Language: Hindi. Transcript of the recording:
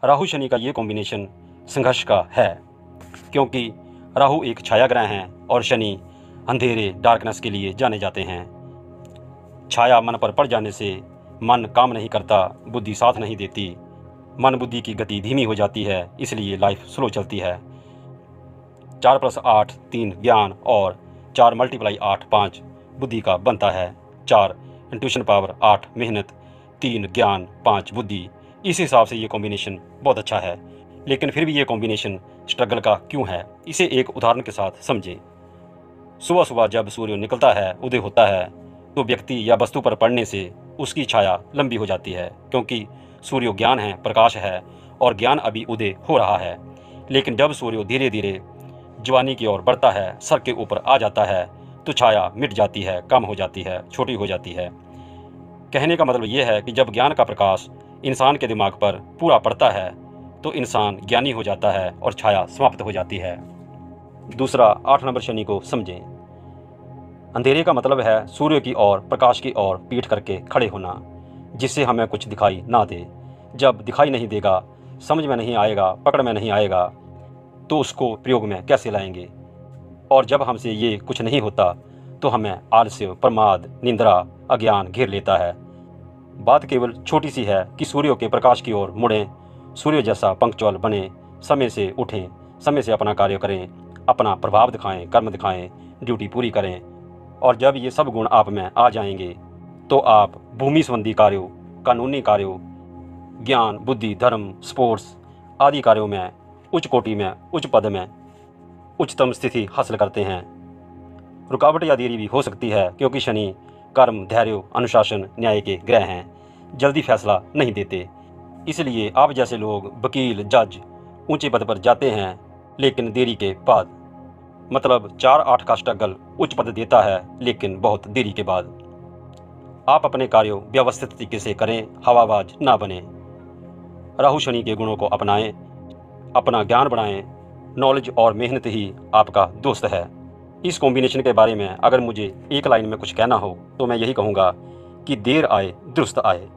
राहु शनि का ये कॉम्बिनेशन संघर्ष का है, क्योंकि राहु एक छाया ग्रह हैं और शनि अंधेरे डार्कनेस के लिए जाने जाते हैं। छाया मन पर पड़ जाने से मन काम नहीं करता, बुद्धि साथ नहीं देती, मन बुद्धि की गति धीमी हो जाती है, इसलिए लाइफ स्लो चलती है। 4+8 3 ज्ञान और 4 × 8 5 बुद्धि का बनता है। 4 इंट्यूशन पावर, 8 मेहनत, 3 ज्ञान, 5 बुद्धि। इस हिसाब से ये कॉम्बिनेशन बहुत अच्छा है। लेकिन फिर भी ये कॉम्बिनेशन स्ट्रगल का क्यों है, इसे एक उदाहरण के साथ समझें। सुबह सुबह जब सूर्य निकलता है, उदय होता है, तो व्यक्ति या वस्तु पर पड़ने से उसकी छाया लंबी हो जाती है, क्योंकि सूर्य ज्ञान है, प्रकाश है और ज्ञान अभी उदय हो रहा है। लेकिन जब सूर्य धीरे धीरे जवानी की ओर बढ़ता है, सर के ऊपर आ जाता है, तो छाया मिट जाती है, कम हो जाती है, छोटी हो जाती है। कहने का मतलब ये है कि जब ज्ञान का प्रकाश इंसान के दिमाग पर पूरा पड़ता है, तो इंसान ज्ञानी हो जाता है और छाया समाप्त हो जाती है। दूसरा, 8 नंबर शनि को समझें। अंधेरे का मतलब है सूर्य की ओर, प्रकाश की ओर पीठ करके खड़े होना, जिससे हमें कुछ दिखाई ना दे। जब दिखाई नहीं देगा, समझ में नहीं आएगा, पकड़ में नहीं आएगा, तो उसको प्रयोग में कैसे लाएंगे। और जब हमसे ये कुछ नहीं होता, तो हमें आलस्य, प्रमाद, निंद्रा, अज्ञान घेर लेता है। बात केवल छोटी सी है कि सूर्य के प्रकाश की ओर मुड़ें, सूर्य जैसा पंक्चुअल बने, समय से उठें, समय से अपना कार्य करें, अपना प्रभाव दिखाएं, कर्म दिखाएं, ड्यूटी पूरी करें। और जब ये सब गुण आप में आ जाएंगे, तो आप भूमि संबंधी कार्यों, कानूनी कार्यों, ज्ञान, बुद्धि, धर्म, स्पोर्ट्स आदि कार्यों में उच्च कोटि में, उच्च पद में उच्चतम स्थिति हासिल करते हैं। रुकावट या देरी भी हो सकती है, क्योंकि शनि कर्म, धैर्य, अनुशासन, न्याय के ग्रह हैं, जल्दी फैसला नहीं देते। इसलिए आप जैसे लोग, वकील, जज ऊंचे पद पर जाते हैं, लेकिन देरी के बाद। मतलब 4-8 का स्ट्रगल उच्च पद देता है, लेकिन बहुत देरी के बाद। आप अपने कार्यों व्यवस्थित तरीके से करें, हवाबाज ना बने। राहु शनि के गुणों को अपनाएं, अपना ज्ञान बढ़ाएं। नॉलेज और मेहनत ही आपका दोस्त है। इस कॉम्बिनेशन के बारे में अगर मुझे एक लाइन में कुछ कहना हो, तो मैं यही कहूँगा कि देर आए दुरुस्त आए।